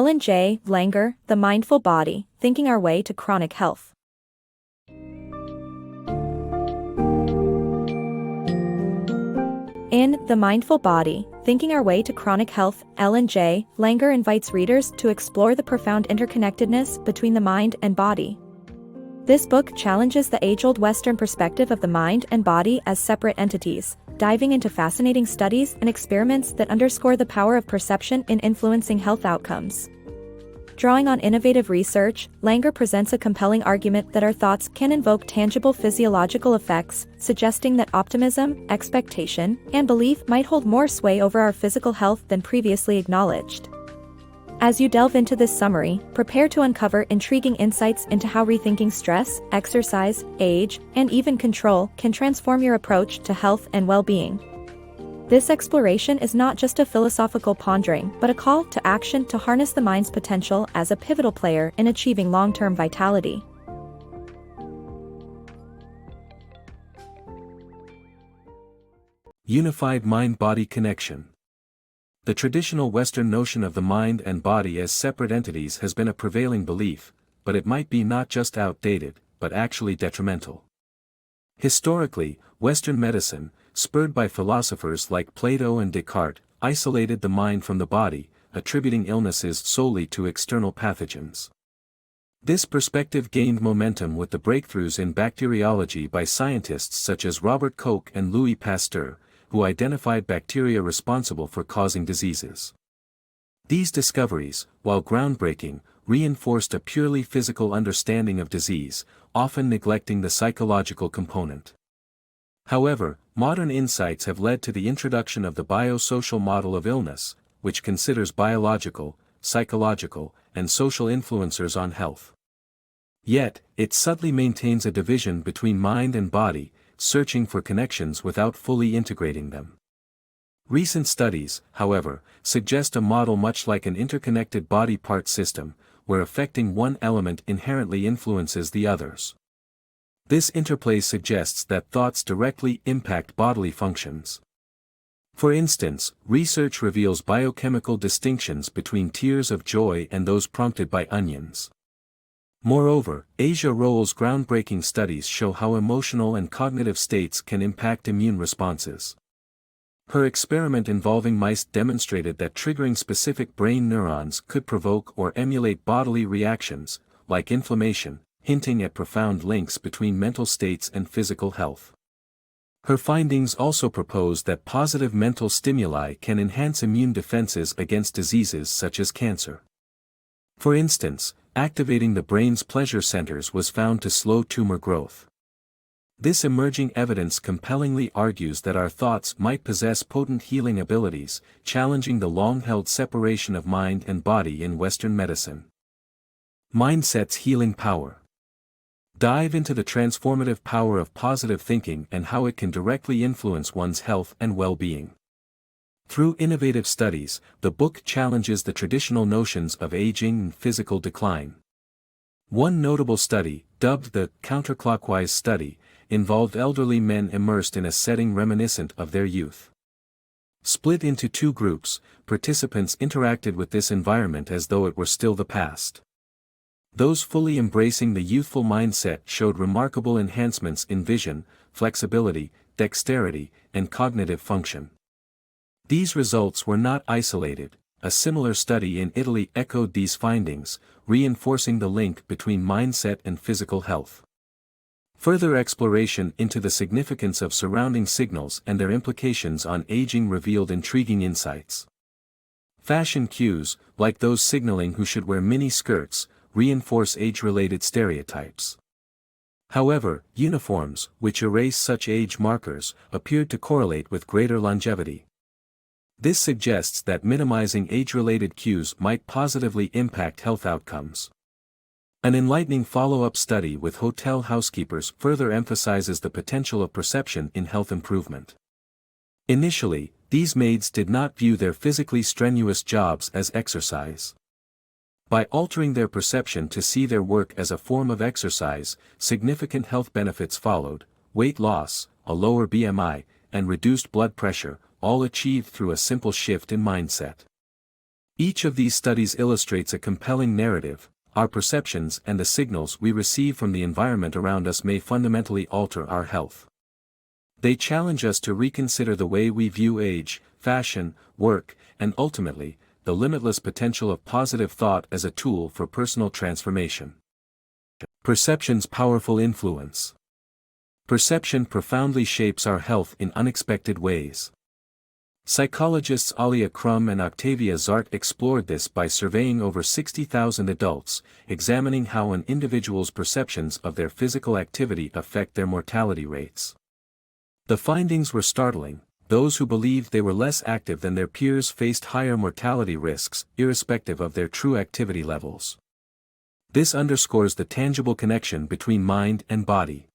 EllenJLanger, The Mindful Body, Thinking Our Way to Chronic Health. In The Mindful Body, Thinking Our Way to Chronic Health, EllenJLanger invites readers to explore the profound interconnectedness between the mind and body. This book challenges the age-old Western perspective of the mind and body as separate entities, diving into fascinating studies and experiments that underscore the power of perception in influencing health outcomes. Drawing on innovative research, Langer presents a compelling argument that our thoughts can invoke tangible physiological effects, suggesting that optimism, expectation, and belief might hold more sway over our physical health than previously acknowledged. As you delve into this summary, prepare to uncover intriguing insights into how rethinking stress, exercise, age, and even control can transform your approach to health and well-being. This exploration is not just a philosophical pondering, but a call to action to harness the mind's potential as a pivotal player in achieving long-term vitality. Unified mind-body connection. The traditional Western notion of the mind and body as separate entities has been a prevailing belief, but it might be not just outdated, but actually detrimental. Historically, Western medicine, spurred by philosophers like Plato and Descartes, isolated the mind from the body, attributing illnesses solely to external pathogens. This perspective gained momentum with the breakthroughs in bacteriology by scientists such as Robert Koch and Louis Pasteur, who identified bacteria responsible for causing diseases. These discoveries, while groundbreaking, reinforced a purely physical understanding of disease, often neglecting the psychological component. However, modern insights have led to the introduction of the biosocial model of illness, which considers biological, psychological, and social influencers on health. Yet, it subtly maintains a division between mind and body, searching for connections without fully integrating them. Recent studies, however, suggest a model much like an interconnected body-part system, where affecting one element inherently influences the others. This interplay suggests that thoughts directly impact bodily functions. For instance, research reveals biochemical distinctions between tears of joy and those prompted by onions. Moreover, Asia Roll's groundbreaking studies show how emotional and cognitive states can impact immune responses. Her experiment involving mice demonstrated that triggering specific brain neurons could provoke or emulate bodily reactions, like inflammation, hinting at profound links between mental states and physical health. Her findings also propose that positive mental stimuli can enhance immune defenses against diseases such as cancer. For instance, activating the brain's pleasure centers was found to slow tumor growth. This emerging evidence compellingly argues that our thoughts might possess potent healing abilities, challenging the long-held separation of mind and body in Western medicine. Mindset's healing power. Dive into the transformative power of positive thinking and how it can directly influence one's health and well-being. Through innovative studies, the book challenges the traditional notions of aging and physical decline. One notable study, dubbed the counterclockwise study, involved elderly men immersed in a setting reminiscent of their youth. Split into two groups, participants interacted with this environment as though it were still the past. Those fully embracing the youthful mindset showed remarkable enhancements in vision, flexibility, dexterity, and cognitive function. These results were not isolated. A similar study in Italy echoed these findings, reinforcing the link between mindset and physical health. Further exploration into the significance of surrounding signals and their implications on aging revealed intriguing insights. Fashion cues, like those signaling who should wear mini skirts, reinforce age-related stereotypes. However, uniforms, which erase such age markers, appeared to correlate with greater longevity. This suggests that minimizing age-related cues might positively impact health outcomes. An enlightening follow-up study with hotel housekeepers further emphasizes the potential of perception in health improvement. Initially, these maids did not view their physically strenuous jobs as exercise. By altering their perception to see their work as a form of exercise, significant health benefits followed: weight loss, a lower BMI, and reduced blood pressure, all achieved through a simple shift in mindset. Each of these studies illustrates a compelling narrative. Our perceptions and the signals we receive from the environment around us may fundamentally alter our health. They challenge us to reconsider the way we view age, fashion, work, and ultimately, the limitless potential of positive thought as a tool for personal transformation. Perception's powerful influence. Perception profoundly shapes our health in unexpected ways. Psychologists Alia Crum and Octavia Zart explored this by surveying over 60,000 adults, examining how an individual's perceptions of their physical activity affect their mortality rates. The findings were startling. Those who believed they were less active than their peers faced higher mortality risks, irrespective of their true activity levels. This underscores the tangible connection between mind and body.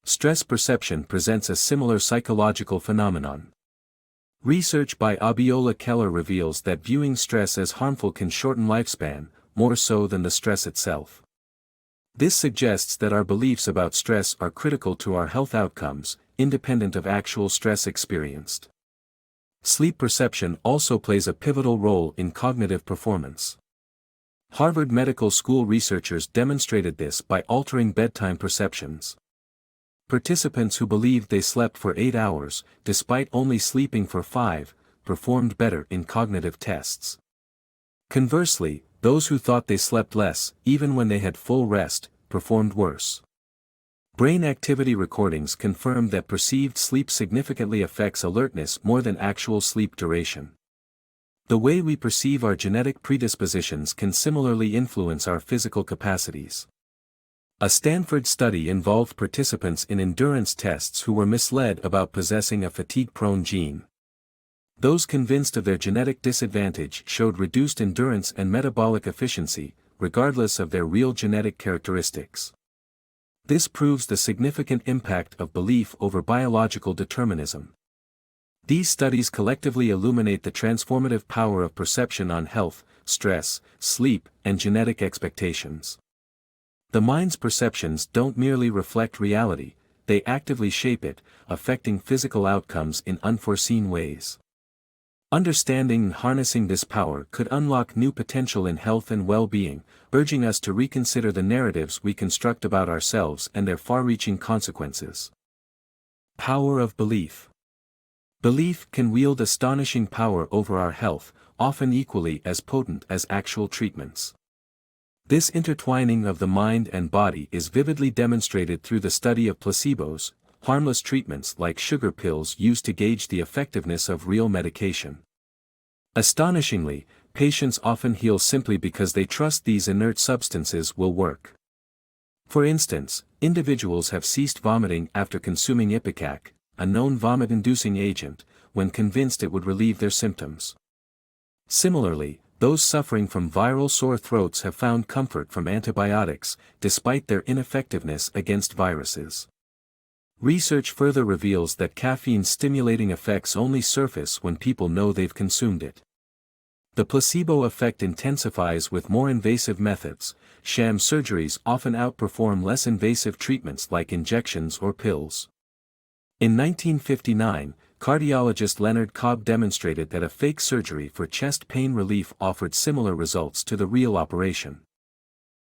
Stress perception presents a similar psychological phenomenon. Research by Abiola Keller reveals that viewing stress as harmful can shorten lifespan, more so than the stress itself. This suggests that our beliefs about stress are critical to our health outcomes, independent of actual stress experienced. Sleep perception also plays a pivotal role in cognitive performance. Harvard Medical School researchers demonstrated this by altering bedtime perceptions. Participants who believed they slept for 8 hours, despite only sleeping for 5, performed better in cognitive tests. Conversely, those who thought they slept less, even when they had full rest, performed worse. Brain activity recordings confirm that perceived sleep significantly affects alertness more than actual sleep duration. The way we perceive our genetic predispositions can similarly influence our physical capacities. A Stanford study involved participants in endurance tests who were misled about possessing a fatigue-prone gene. Those convinced of their genetic disadvantage showed reduced endurance and metabolic efficiency, regardless of their real genetic characteristics. This proves the significant impact of belief over biological determinism. These studies collectively illuminate the transformative power of perception on health, stress, sleep, and genetic expectations. The mind's perceptions don't merely reflect reality, they actively shape it, affecting physical outcomes in unforeseen ways. Understanding and harnessing this power could unlock new potential in health and well-being, urging us to reconsider the narratives we construct about ourselves and their far-reaching consequences. Power of belief. Belief can wield astonishing power over our health, often equally as potent as actual treatments. This intertwining of the mind and body is vividly demonstrated through the study of placebos, harmless treatments like sugar pills used to gauge the effectiveness of real medication. Astonishingly, patients often heal simply because they trust these inert substances will work. For instance, individuals have ceased vomiting after consuming Ipecac, a known vomit-inducing agent, when convinced it would relieve their symptoms. Similarly, those suffering from viral sore throats have found comfort from antibiotics, despite their ineffectiveness against viruses. Research further reveals that caffeine's stimulating effects only surface when people know they've consumed it. The placebo effect intensifies with more invasive methods. Sham surgeries often outperform less invasive treatments like injections or pills. In 1959, cardiologist Leonard Cobb demonstrated that a fake surgery for chest pain relief offered similar results to the real operation.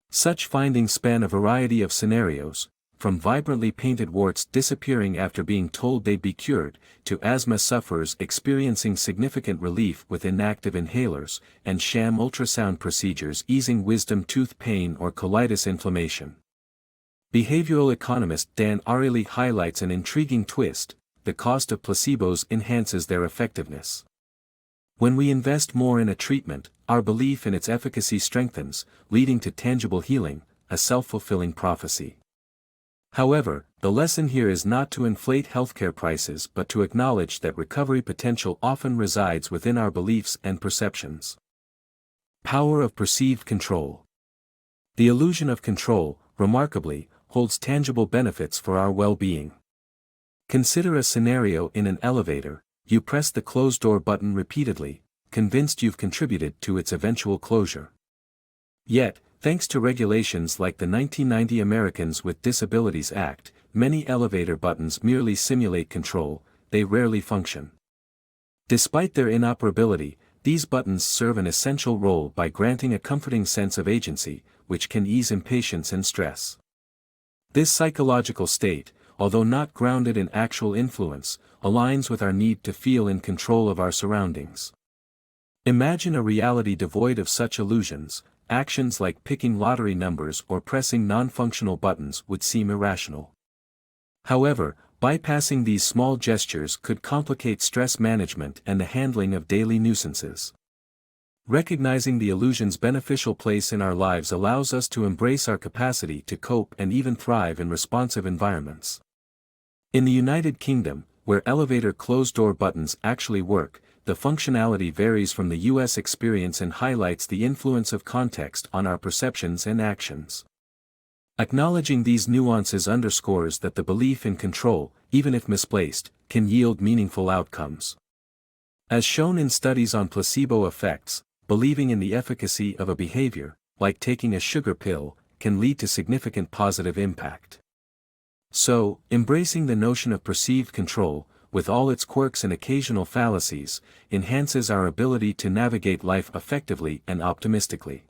Such findings span a variety of scenarios, from vibrantly painted warts disappearing after being told they'd be cured, to asthma sufferers experiencing significant relief with inactive inhalers, and sham ultrasound procedures easing wisdom tooth pain or colitis inflammation. Behavioral economist Dan Ariely highlights an intriguing twist: the cost of placebos enhances their effectiveness. When we invest more in a treatment, our belief in its efficacy strengthens, leading to tangible healing, a self-fulfilling prophecy. However, the lesson here is not to inflate healthcare prices but to acknowledge that recovery potential often resides within our beliefs and perceptions. Power of perceived control. The illusion of control, remarkably, holds tangible benefits for our well-being. Consider a scenario in an elevator: you press the close door button repeatedly, convinced you've contributed to its eventual closure. Yet, thanks to regulations like the 1990 Americans with Disabilities Act, many elevator buttons merely simulate control, they rarely function. Despite their inoperability, these buttons serve an essential role by granting a comforting sense of agency, which can ease impatience and stress. This psychological state, although not grounded in actual influence, aligns with our need to feel in control of our surroundings. Imagine a reality devoid of such illusions. Actions like picking lottery numbers or pressing non-functional buttons would seem irrational. However, bypassing these small gestures could complicate stress management and the handling of daily nuisances. Recognizing the illusion's beneficial place in our lives allows us to embrace our capacity to cope and even thrive in responsive environments. In the United Kingdom, where elevator closed-door buttons actually work, the functionality varies from the US experience and highlights the influence of context on our perceptions and actions. Acknowledging these nuances underscores that the belief in control, even if misplaced, can yield meaningful outcomes. As shown in studies on placebo effects, believing in the efficacy of a behavior, like taking a sugar pill, can lead to significant positive impact. So, embracing the notion of perceived control, with all its quirks and occasional fallacies, enhances our ability to navigate life effectively and optimistically.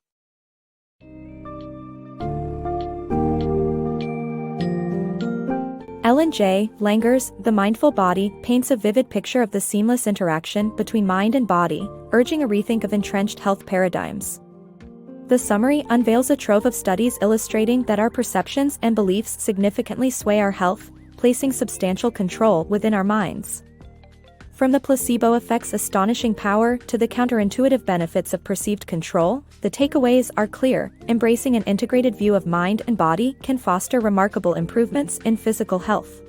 EllenJLanger's The Mindful Body paints a vivid picture of the seamless interaction between mind and body, urging a rethink of entrenched health paradigms. The summary unveils a trove of studies illustrating that our perceptions and beliefs significantly sway our health, placing substantial control within our minds. From the placebo effect's astonishing power to the counterintuitive benefits of perceived control, the takeaways are clear. Embracing an integrated view of mind and body can foster remarkable improvements in physical health.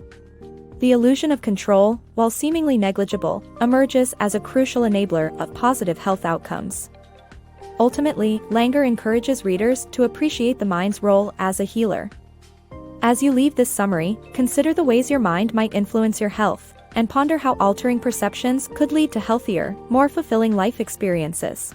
The illusion of control, while seemingly negligible, emerges as a crucial enabler of positive health outcomes. Ultimately, Langer encourages readers to appreciate the mind's role as a healer. As you leave this summary, consider the ways your mind might influence your health, and ponder how altering perceptions could lead to healthier, more fulfilling life experiences.